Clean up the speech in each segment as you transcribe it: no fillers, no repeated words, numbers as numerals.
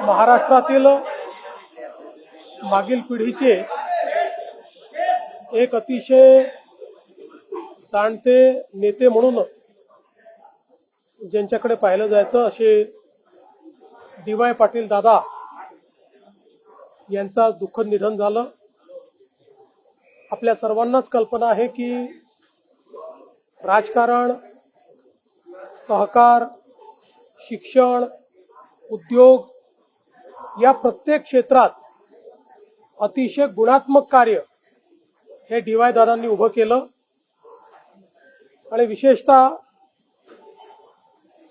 महाराष्ट्रातील मागील पिढीचे एक अतिशय जाणते नेते म्हणून ज्यांच्याकडे पाहिलं जायचं असे डी.वाय. पाटील दादा यांचा दुःखद निधन झालं। आपल्या सर्वांनाच कल्पना आहे की राजकारण, सहकार, शिक्षण, उद्योग या प्रत्येक क्षेत्रात अतिशय गुणात्मक कार्य हे डी.वाय. दादांनी उभं केलं आणि विशेषतः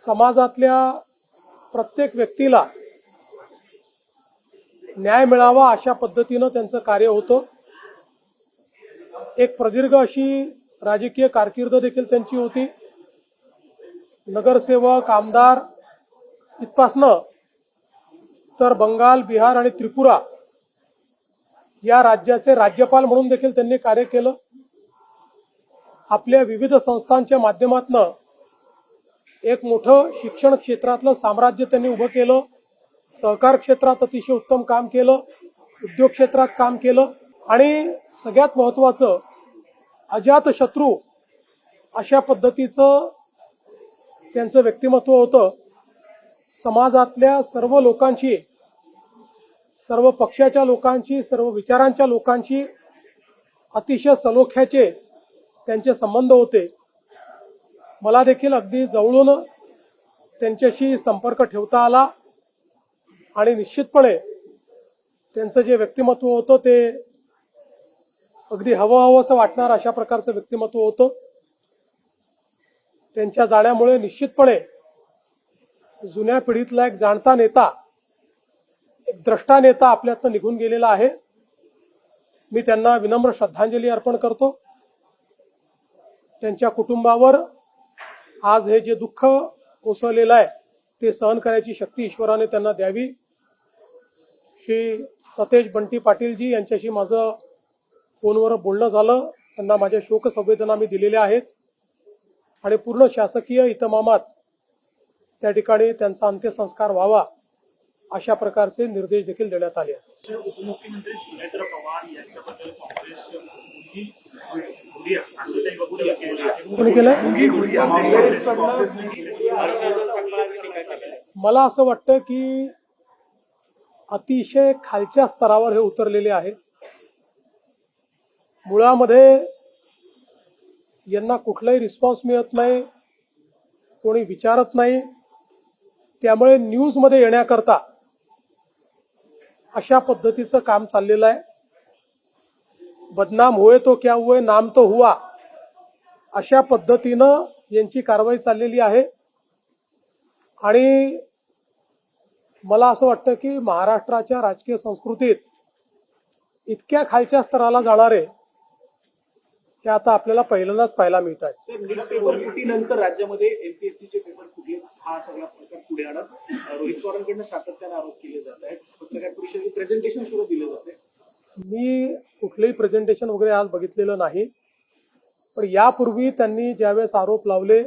समाजातल्या प्रत्येक व्यक्तीला न्याय मिळावा अशा पद्धतीनं त्यांचं कार्य होतं। एक प्रदीर्घ अशी राजकीय कारकीर्द देखील त्यांची होती। नगरसेवक, आमदार इथपासनं तर बंगाल, बिहार आणि त्रिपुरा या राज्याचे राज्यपाल म्हणून देखील त्यांनी कार्य केलं। आपल्या विविध संस्थांच्या माध्यमातून एक मोठं शिक्षण क्षेत्रातलं साम्राज्य त्यांनी उभं केलं। सहकार क्षेत्रात अतिशय उत्तम काम केलं, उद्योग क्षेत्रात काम केलं आणि सगळ्यात महत्त्वाचं अजात शत्रू अशा पद्धतीचं त्यांचं व्यक्तिमत्व होतं। समाजातल्या सर्व लोकांची, सर्व पक्षाच्या लोकांची, सर्व विचारांच्या लोकांची अतिशय सलोख्याचे त्यांचे संबंध होते। मला देखील अगदी जवळून त्यांच्याशी संपर्क ठेवता आला आणि निश्चितपणे त्यांचं जे व्यक्तिमत्व होतं ते अगदी हवं असं वाटणार अशा प्रकारचं व्यक्तिमत्व होतं। त्यांच्या जाण्यामुळे निश्चितपणे जुन्या पिढीतला एक जाणता नेता, एक द्रष्टा नेता आपल्यातनं निघून गेलेला आहे। मी त्यांना विनम्र श्रद्धांजली अर्पण करतो। त्यांच्या कुटुंबावर आज हे जे दुःख कोसळलेलं आहे ते सहन करायची शक्ती ईश्वराने त्यांना द्यावी। श्री सतेज बंटी पाटीलजी यांच्याशी माझं फोनवर बोलणं झालं। त्यांना माझ्या शोक संवेदना मी दिलेल्या आहेत आणि पूर्ण शासकीय इतमामात त्या ठिकाणी त्यांचा अंत्यसंस्कार व्हावा अशा प्रकारचे निर्देश देखील देण्यात आले आहेत। उपमुख्यमंत्री सुनेत्र पवार यांच्याबद्दल काँग्रेस कोणी केलं? मला असं वाटतं की अतिशय खालच्या स्तरावर हे उतरलेले आहे। मुळामध्ये यांना कुठलाही रिस्पॉन्स मिळत नाही, कोणी विचारत नाही, त्यामुळे न्यूज मध्ये येण्याकरता अशा पद्धतीचं काम चाललेलं आहे। बदनाम हुए तो क्या हुए, नाम तो हुआ अशा पद्धतीनं यांची कारवाई चाललेली आहे आणि मला असं वाटतं की महाराष्ट्राच्या राजकीय संस्कृतीत इतक्या खालच्या स्तराला जाणारे हे आता आपल्याला पहिल्यांदाच पाहायला मिळत आहे। पेपर फुटीनंतर राज्यामध्ये एमपीएससीचे पेपर फुटले हा सगळा प्रकार पुढे आणत रोहित पवारांकडून सातत्याने आरोप केले जात आहेत। पत्रकार परिषदेत प्रेझेंटेशन सुरू दिले जाते। मी कुठलेही प्रेझेंटेशन वगैरे आज बघितलेलं नाही, पण यापूर्वी त्यांनी ज्यावेळेस आरोप लावले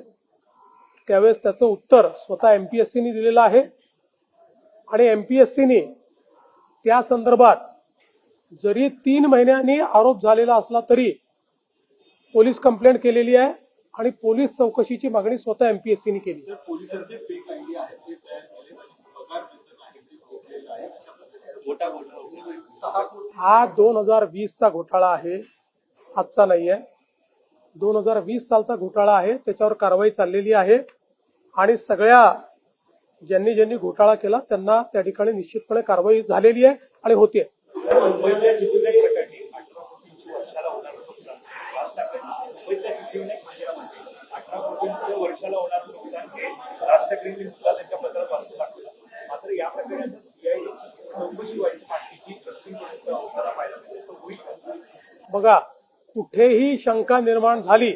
त्यावेळेस त्याचं उत्तर स्वतः एमपीएससीने दिलेलं आहे आणि एमपीएससीने त्या संदर्भात जरी 3 महिन्यांनी आरोप झालेला असला तरी पोलीस कंप्लेंट केलेली आहे आणि पोलीस चौकशीची मागणी स्वतः एमपीएससीने केली। हा 2020 चा घोटाळा आहे, आजचा नाहीये। 2020 सालचा घोटाळा आहे, त्याच्यावर कारवाई चाललेली आहे आणि सगळ्या ज्यांनी घोटाळा केला त्यांना त्या ठिकाणी निश्चितपणे कारवाई झालेली आहे आणि होते। बघा, कुठेही शंका निर्माण झाली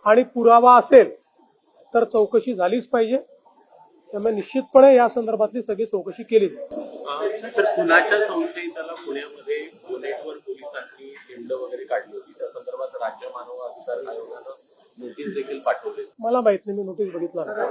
आणि पुरावा असेल तर चौकशी झालीच पाहिजे। त्यामुळे निश्चितपणे या संदर्भातली सगळी चौकशी केली जाईल। सर, खुनाच्या संशयिताला पुण्यामध्ये बुलेटवर पोलिसांनी हिंड वगैरे काढली होती, त्या संदर्भात राज्य मानव अधिकार आयोगानं नोटीस देखील पाठवली। मला माहित नाही, मी नोटीस बघितला नाही।